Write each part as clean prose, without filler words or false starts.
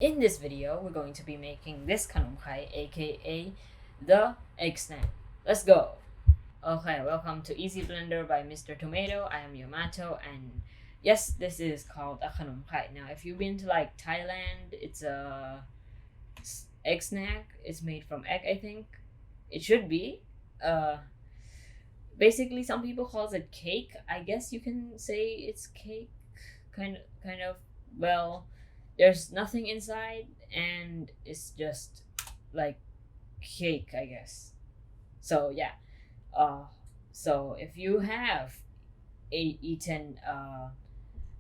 In this video, we're going to be making this kanom aka the egg snack. Let's go! Okay, welcome to Easy Blender by Mr.Tomato. I am Yamato, and yes, this is called a kanom. Now, if you've been to Thailand, it's a egg snack. It's made from egg, I think. It should be. Uh, Basically, some people calls it cake. I guess you can say it's cake, kind of. Well, there's nothing inside, and it's just like cake, I guess. So yeah. Uh, so if you have eaten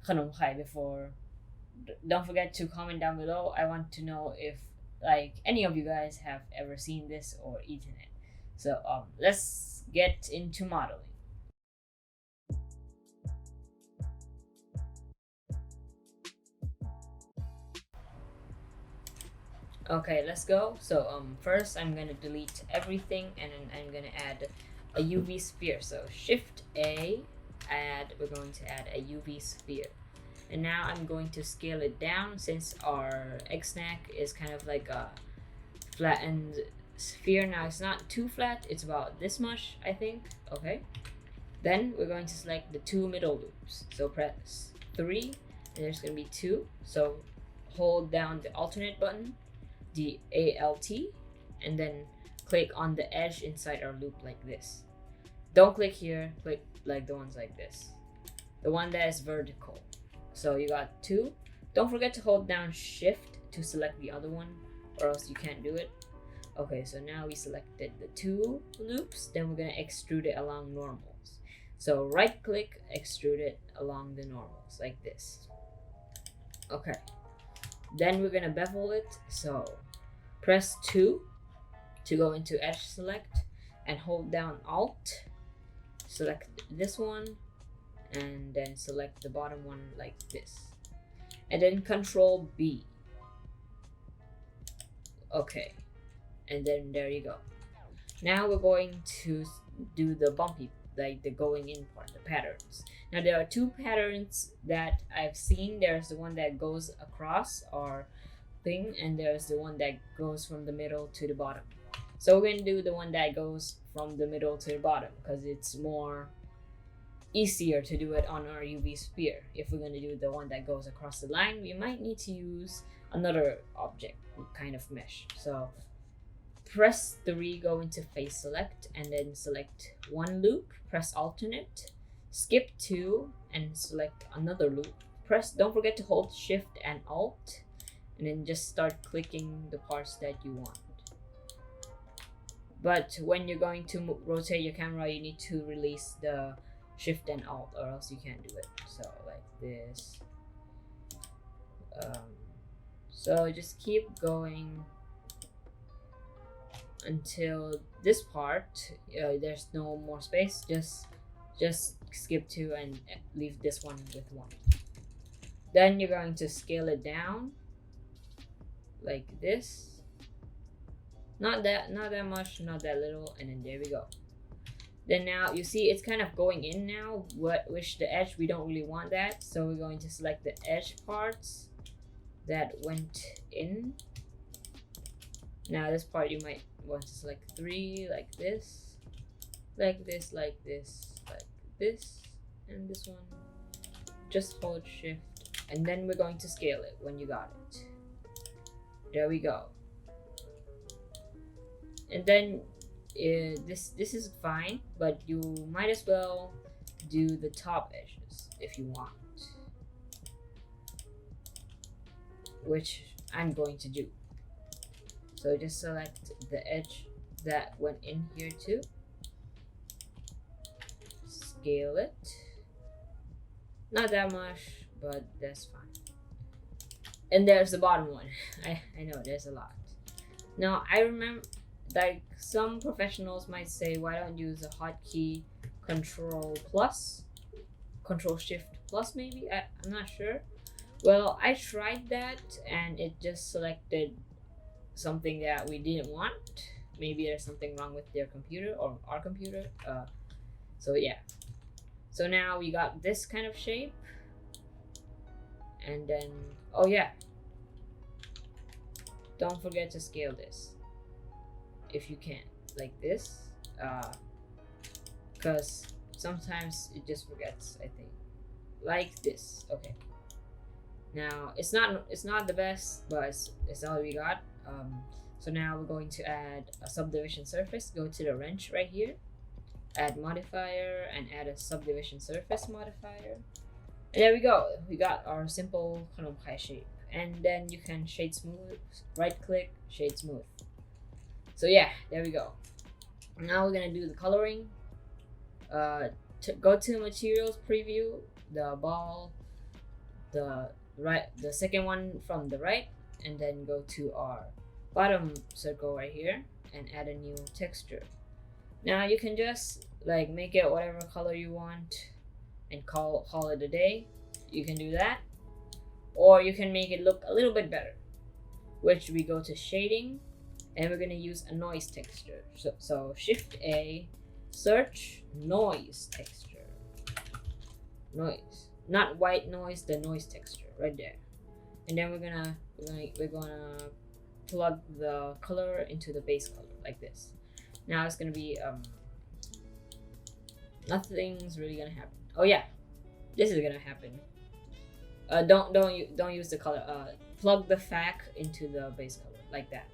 khanoom khai before, don't forget to comment down below. I want to know if any of you guys have ever seen this or eaten it. So let's get into modeling. Okay, let's go. So first I'm gonna delete everything, and then I'm gonna add a UV sphere. So Shift A, we're going to add a UV sphere. And now I'm going to scale it down since our egg snack is kind of like a flattened sphere. Now it's not too flat, it's about this much, I think. Okay. Then we're going to select the two middle loops. So press 3, and there's gonna be 2. So hold down the alternate button, the ALT, and then click on the edge inside our loop like this. Don't click here, click like the ones like this. The one that is vertical. So you got 2. Don't forget to hold down Shift to select the other one, or else you can't do it. Okay, so now we selected the 2 loops, then we're gonna extrude it along normals. So right click, extrude it along the normals like this. Okay. Then we're gonna bevel it. So press 2 to go into edge select and hold down Alt. Select this one and then select the bottom one like this. And then Control B. Okay. And then there you go. Now we're going to do the bumpy, like the going in part, the patterns. Now there are 2 patterns that I've seen. There's the one that goes across our thing, and there's the one that goes from the middle to the bottom. So we're gonna do the one that goes from the middle to the bottom because it's more easier to do it on our UV sphere. If we're gonna do the one that goes across the line, we might need to use another object kind of mesh. So press 3, go into face select, and then select one loop, press alternate, skip 2, and select another loop. Don't forget to hold Shift and Alt, and then just start clicking the parts that you want. But when you're going to rotate your camera, you need to release the Shift and Alt, or else you can't do it. So like this. So just keep going until this part. There's no more space. Just skip 2 and leave this one with 1. Then you're going to scale it down like this. Not that much, not that little, and then there we go. Then now you see it's kind of going in now, which the edge, we don't really want that. So we're going to select the edge parts that went in. Now this part you might want to select 3 like this, like this, like this, like this, and this one. Just hold Shift, and then we're going to scale it when you got it. There we go. And then this is fine, but you might as well do the top edges if you want, which I'm going to do. So just select the edge that went in here too. Scale it. Not that much, but that's fine. And there's the bottom one. I know there's a lot. Now I remember, like, some professionals might say, why don't you use a hotkey Control plus, Control Shift plus maybe? I'm not sure. Well, I tried that and it just selected something that we didn't want. Maybe there's something wrong with their computer or our computer. So yeah. So now we got this kind of shape. And then, oh yeah, don't forget to scale this if you can, like this, because sometimes it just forgets, I think, like this. Okay, now it's not the best, but it's all we got. So now we're going to add a subdivision surface. Go to the wrench right here, add modifier, and add a subdivision surface modifier. And there we go. We got our simple kanom shape. And then you can shade smooth, right click, shade smooth. So yeah, there we go. Now we're gonna do the coloring. Go to materials preview, the ball, the second one from the right, and then go to our bottom circle right here and add a new texture. Now you can just like make it whatever color you want and call it a day. You can do that, or you can make it look a little bit better, which we go to shading, and we're gonna use a noise texture. So Shift A, search noise texture. Noise, not white noise, the noise texture right there. And then we're gonna plug the color into the base color like this. Now it's gonna be nothing's really gonna happen. Oh yeah, this is gonna happen. Don't use the color. Plug the FAC into the base color like that.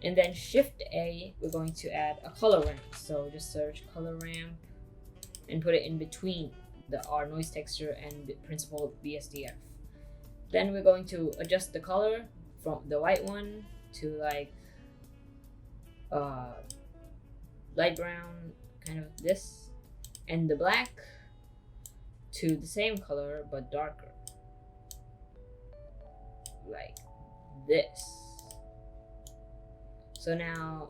And then Shift A, we're going to add a color ramp. So just search color ramp and put it in between our noise texture and the principal BSDF. Then we're going to adjust the color from the white one to like light brown, kind of this, and the black to the same color but darker, like this. So now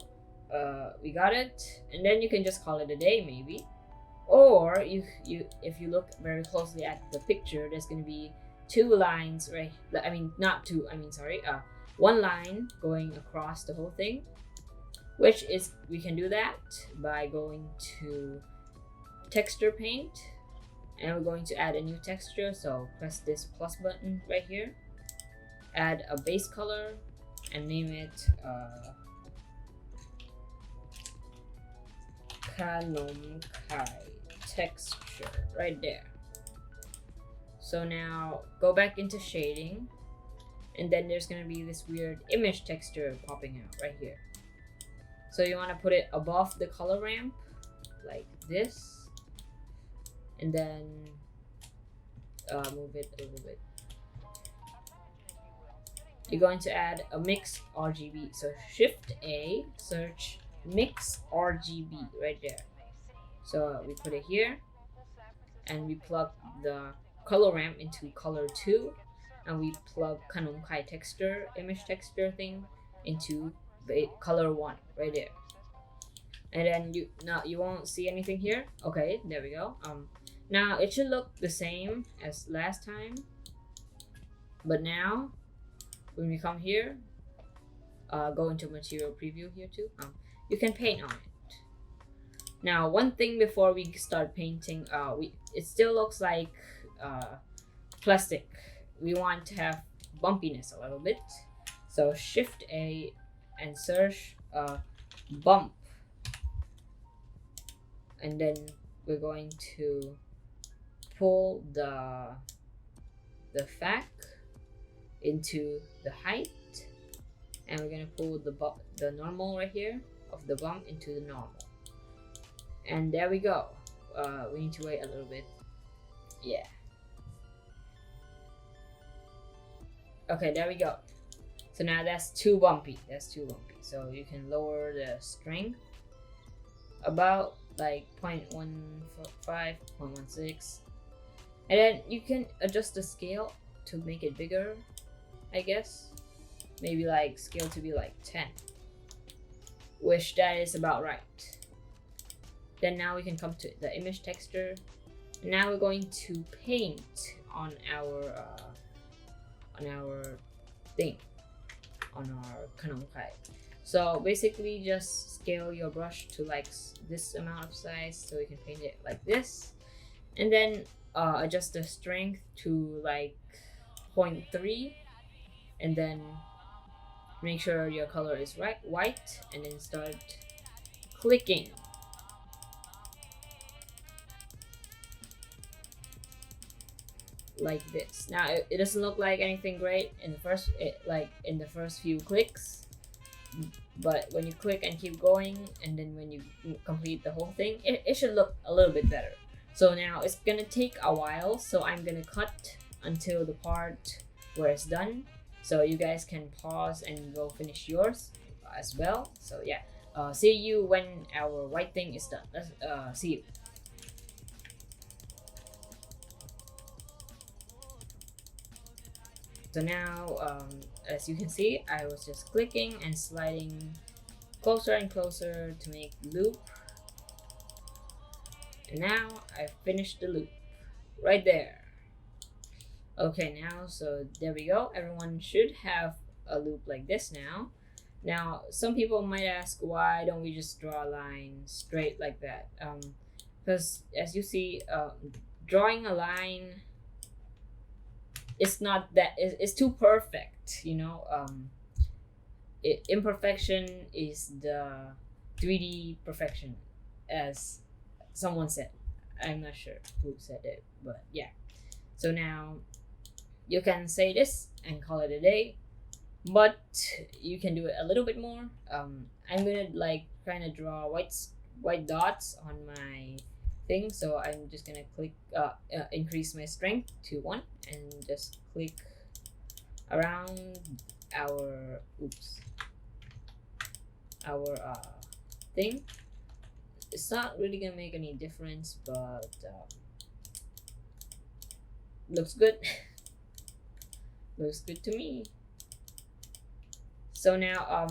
we got it, and then you can just call it a day maybe, or if you look very closely at the picture, there's gonna be two lines, right? One line going across the whole thing, which is, we can do that by going to texture paint, and we're going to add a new texture. So press this plus button right here, add a base color, and name it kanom texture right there. So now go back into shading, and then there's gonna be this weird image texture popping out right here. So you want to put it above the color ramp like this, and then move it a little bit. You're going to add a mix RGB. So Shift A, search mix RGB right there. So we put it here, and we plug the color ramp into color 2, and we plug kanom texture, image texture thing, into color 1 right there. And then you won't see anything here. Okay, there we go. Now it should look the same as last time, but now when we come here, go into material preview here too, you can paint on it. Now one thing before we start painting, it still looks like plastic. We want to have bumpiness a little bit, so Shift A and search bump, and then we're going to pull the FAC into the height, and we're gonna pull the normal right here of the bump into the normal, and there we go. We need to wait a little bit. Yeah. Okay, there we go. So now that's too bumpy. So you can lower the strength about like 0.15, 0.16, and then you can adjust the scale to make it bigger, I guess. Maybe like scale to be like 10, which that is about right. Then now we can come to the image texture. Now we're going to paint on our thing, on our kanom. So basically just scale your brush to like this amount of size so we can paint it like this, and then adjust the strength to like 0.3, and then make sure your color is white, and then start clicking. Like this. Now it doesn't look like anything great in the first few clicks, but when you click and keep going, and then when you complete the whole thing, it should look a little bit better. So now it's gonna take a while, so I'm gonna cut until the part where it's done, so you guys can pause and go finish yours as well. So yeah, see you when our white thing is done. Let's see you. So now, as you can see, I was just clicking and sliding closer and closer to make the loop. And now I finished the loop right there. Okay, now, so there we go. Everyone should have a loop like this now. Now, some people might ask, why don't we just draw a line straight like that? Because as you see, drawing a line, it's not that it's too perfect, you know. Imperfection is the 3D perfection, as someone said. I'm not sure who said it, but yeah. So now you can say this and call it a day, but you can do it a little bit more. I'm gonna like kind of draw white dots on my thing, so I'm just gonna click increase my strength to 1 and just click around our thing. It's not really gonna make any difference, but looks good. Looks good to me. So now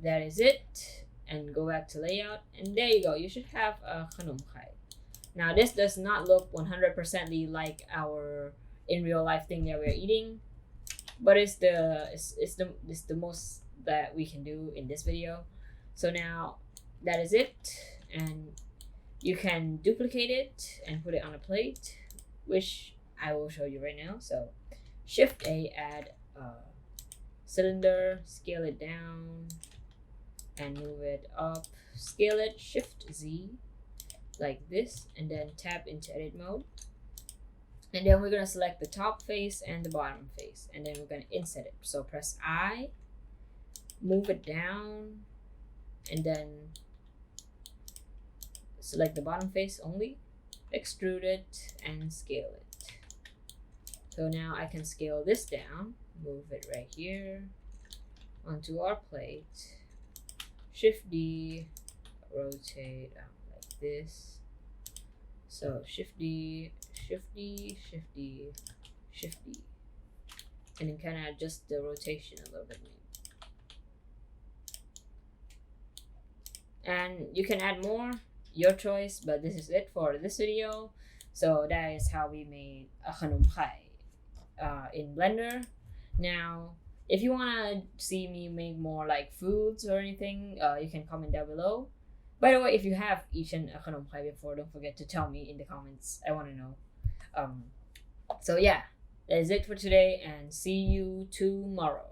that is it, and go back to layout, and there you go. You should have a kanom. Now this does not look 100%ly like our in real life thing that we're eating, but it's the most that we can do in this video. So now that is it, and you can duplicate it and put it on a plate, which I will show you right now. So Shift A, add a cylinder, scale it down and move it up, scale it, Shift Z like this, and then tap into edit mode, and then we're going to select the top face and the bottom face, and then we're going to inset it. So press I, move it down, and then select the bottom face only, extrude it and scale it. So now I can scale this down, move it right here onto our plate, Shift D, rotate like this. So Shift D, Shift D, Shift D, Shift D, and then kind of adjust the rotation a little bit. And you can add more, your choice, but this is it for this video. So that is how we made a khanoom khai in Blender. Now, if you want to see me make more like foods or anything, you can comment down below. By the way, if you have eaten a khanoom khai before, don't forget to tell me in the comments. I want to know. So yeah, that is it for today, and see you tomorrow.